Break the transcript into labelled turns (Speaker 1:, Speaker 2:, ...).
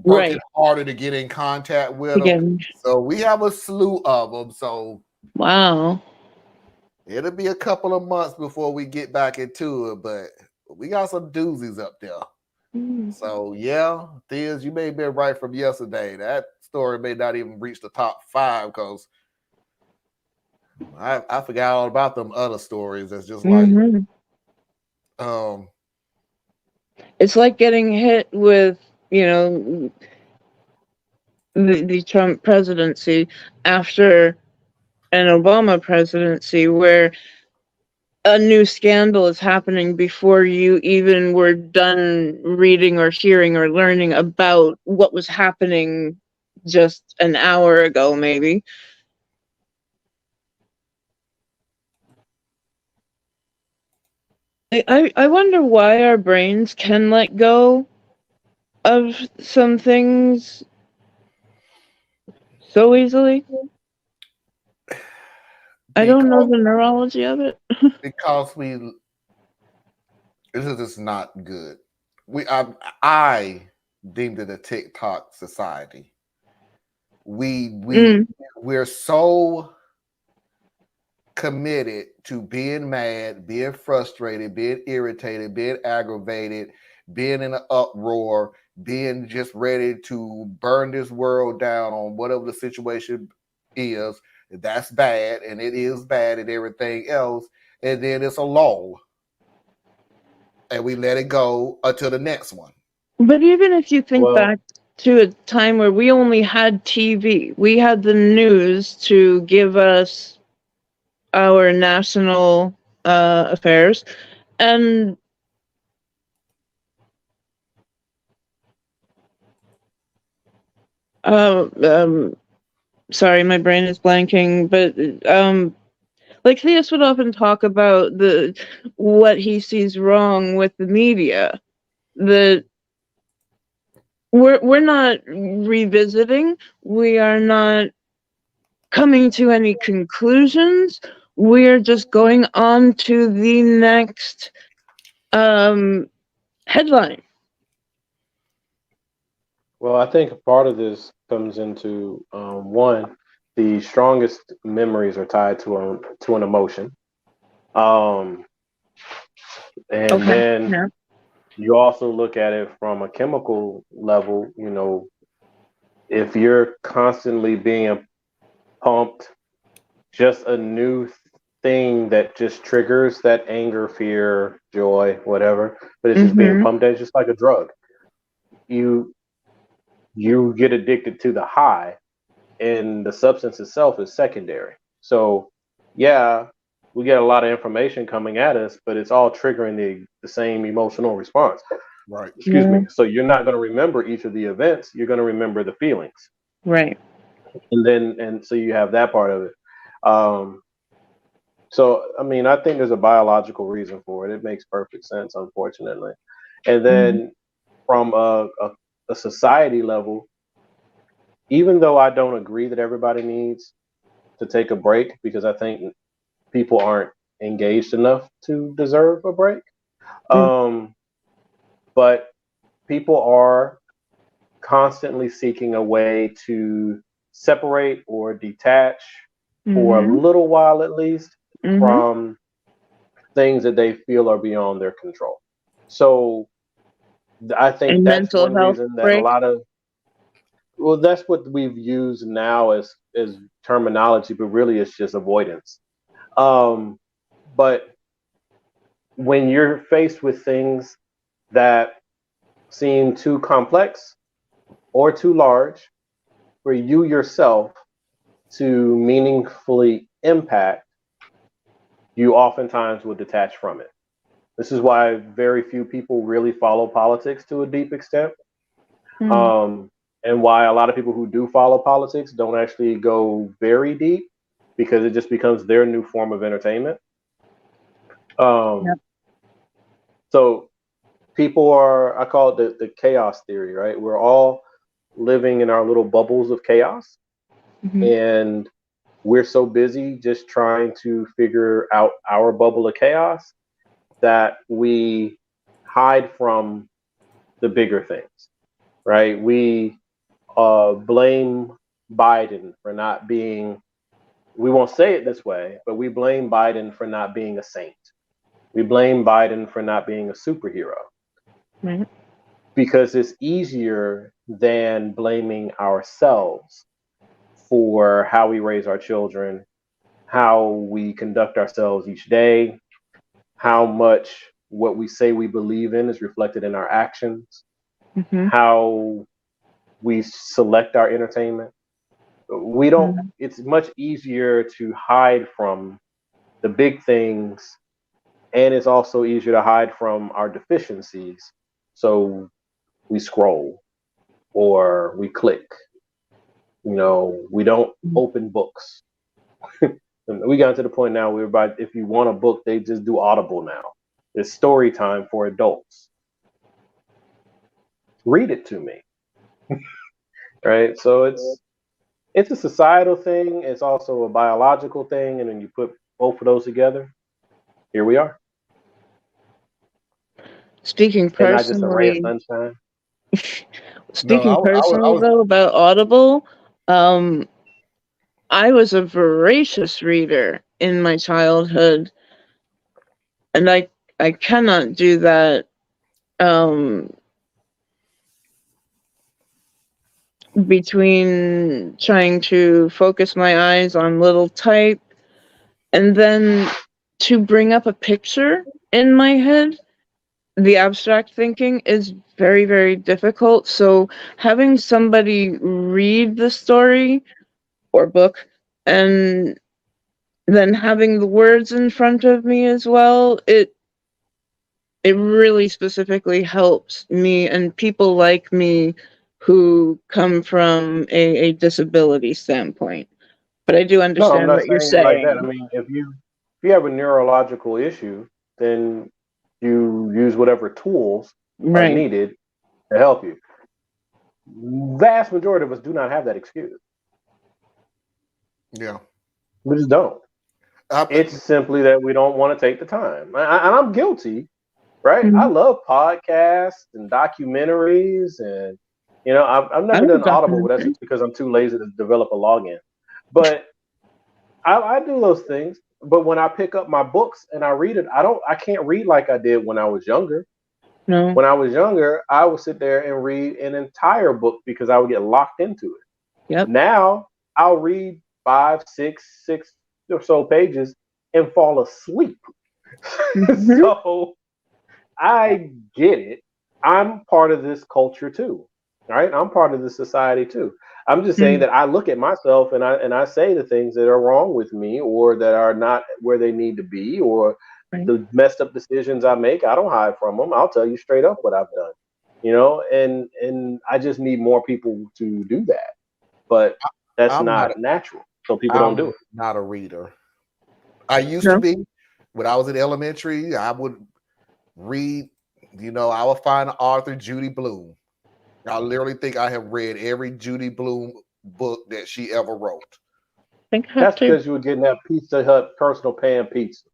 Speaker 1: working
Speaker 2: Right.
Speaker 1: harder to get in contact with them.
Speaker 2: Again.
Speaker 1: So we have a slew of them. So
Speaker 2: Wow.
Speaker 1: it'll be a couple of months before we get back into it, but we got some doozies up there.
Speaker 2: Mm.
Speaker 1: So yeah, Thiz, you may have been right from yesterday. That story may not even reach the top 5 because I forgot all about them other stories. That's just like
Speaker 2: Hmm.
Speaker 1: um
Speaker 2: It's like getting hit with, you know, the Trump presidency after an Obama presidency, where a new scandal is happening before you even were done reading or hearing or learning about what was happening just an hour ago, maybe. I wonder why our brains can let go of some things so easily. I don't know
Speaker 1: because
Speaker 2: the neurology of it.
Speaker 1: because we this is just not good. I deemed it a TikTok society. We
Speaker 2: Mm,
Speaker 1: we're so committed to being mad, being frustrated, being irritated, being aggravated, being in an uproar, being just ready to burn this world down on whatever the situation is. That's bad, and it is bad, and everything else. And then it's a lull, and we let it go until the next one.
Speaker 2: but even if you think
Speaker 3: Well,
Speaker 2: back to a time where we only had TV, we had the news to give us our national affairs, and uh, um, sorry, my brain is blanking, but like Theus would often talk about the what he sees wrong with the media. That we're not revisiting. We are not coming to any conclusions. We're just going on to the next um, headline.
Speaker 3: well, I think a part of this comes into one, the strongest memories are tied to an emotion, um, and
Speaker 2: Okay.
Speaker 3: then
Speaker 2: Yeah.
Speaker 3: you also look at it from a chemical level. You know, if you're constantly being pumped just a new thing that just triggers that anger, fear, joy, whatever, but it's just being
Speaker 2: Mm-hmm.
Speaker 3: pumped at, just like a drug. You you get addicted to the high, and the substance itself is secondary. So, yeah, we get a lot of information coming at us, but it's all triggering the same emotional response.
Speaker 1: Right.
Speaker 3: Excuse
Speaker 2: Yeah.
Speaker 3: me. So you're not going to remember each of the events. You're going to remember the feelings,
Speaker 2: Right.
Speaker 3: and so you have that part of it. Um, So, I mean, I think there's a biological reason for it. It makes perfect sense, unfortunately. And
Speaker 2: Mm-hmm.
Speaker 3: then from a society level, even though I don't agree that everybody needs to take a break because I think people aren't engaged enough to deserve a break, um, but people are constantly seeking a way to separate or detach for a
Speaker 2: Mm-hmm.
Speaker 3: little while at least
Speaker 2: Mm-hmm.
Speaker 3: from things that they feel are beyond their control. So I think
Speaker 2: And
Speaker 3: that's
Speaker 2: mental
Speaker 3: one
Speaker 2: health
Speaker 3: reason that a
Speaker 2: break.
Speaker 3: lot of well, that's what we've used now as terminology, but really it's just avoidance. Um, but when you're faced with things that seem too complex or too large for you yourself to meaningfully impact, you oftentimes will detach from it. This is why very few people really follow politics to a deep extent,
Speaker 2: Mm.
Speaker 3: um, and why a lot of people who do follow politics don't actually go very deep because it just becomes their new form of entertainment. Um,
Speaker 2: Yep.
Speaker 3: so people are, I call it the chaos theory, right? We're all living in our little bubbles of chaos,
Speaker 2: Mm-hmm.
Speaker 3: and we're so busy just trying to figure out our bubble of chaos that we hide from the bigger things. right? We blame Biden for not being, we won't say it this way, but we blame Biden for not being a saint. We blame Biden for not being a superhero
Speaker 2: Right.
Speaker 3: because it's easier than blaming ourselves for how we raise our children, how we conduct ourselves each day, how much what we say we believe in is reflected in our actions,
Speaker 2: Mm-hmm.
Speaker 3: how we select our entertainment. We don't,
Speaker 2: Mhm.
Speaker 3: it's much easier to hide from the big things, and it's also easier to hide from our deficiencies. So we scroll or we click. We don't open books. We got to the point now where if you want a book, they just do Audible now. It's story time for adults. Read it to me, right? So it's a societal thing. It's also a biological thing, and then you put both of those together. Here we are,
Speaker 2: Speaking
Speaker 3: and not just a ray of
Speaker 2: personally,
Speaker 3: sunshine.
Speaker 1: No,
Speaker 2: speaking
Speaker 1: I
Speaker 2: personally
Speaker 1: was.
Speaker 2: though about Audible, um, I was a voracious reader in my childhood, and I cannot do that um between trying to focus my eyes on little type and then to bring up a picture in my head. The abstract thinking is very, very difficult. So having somebody read the story or book and then having the words in front of me as well, it really specifically helps me and people like me who come from a disability standpoint. But I do
Speaker 3: No, I'm
Speaker 2: understand
Speaker 3: not
Speaker 2: what you're
Speaker 3: saying it like that. I
Speaker 2: saying.
Speaker 3: mean, if you have a neurological issue, then you use whatever tools are
Speaker 2: Right.
Speaker 3: needed to help you. Vast majority of us do not have that excuse.
Speaker 1: Yeah.
Speaker 3: We just don't.
Speaker 1: I,
Speaker 3: It's simply that we don't want to take the time. And I'm guilty, right? I
Speaker 2: Mhm.
Speaker 3: love podcasts and documentaries, and I've
Speaker 2: I
Speaker 3: never
Speaker 2: love
Speaker 3: done Audible, but that's
Speaker 2: documentaries.
Speaker 3: just because I'm too lazy to develop a login. But I do those things. But when I pick up my books and I read it, I can't read like I did when I was younger.
Speaker 2: No.
Speaker 3: When I was younger, I would sit there and read an entire book because I would get locked into it.
Speaker 2: Yep.
Speaker 3: Now I'll read five, six or so pages and fall asleep.
Speaker 2: Mhm.
Speaker 3: So I get it. I'm part of this culture too, right? I'm part of this society too. I'm just saying
Speaker 2: Mm.
Speaker 3: that I look at myself and I say the things that are wrong with me or that are not where they need to be or
Speaker 2: Right.
Speaker 3: the messed up decisions I make. I don't hide from them. I'll tell you straight up what I've done, and I just need more people to do that. But that's
Speaker 1: I'm not.
Speaker 3: not natural, so people don't do
Speaker 1: I'm
Speaker 3: it.
Speaker 1: not a reader. I used to
Speaker 2: No.
Speaker 1: be. When I was in elementary, I would read. I would find Arthur Judy Bloom. I literally think I have read every Judy Bloom book that she ever wrote.
Speaker 2: I think I have
Speaker 3: That's
Speaker 2: to.
Speaker 3: because you were getting that Pizza Hut personal pan pizza.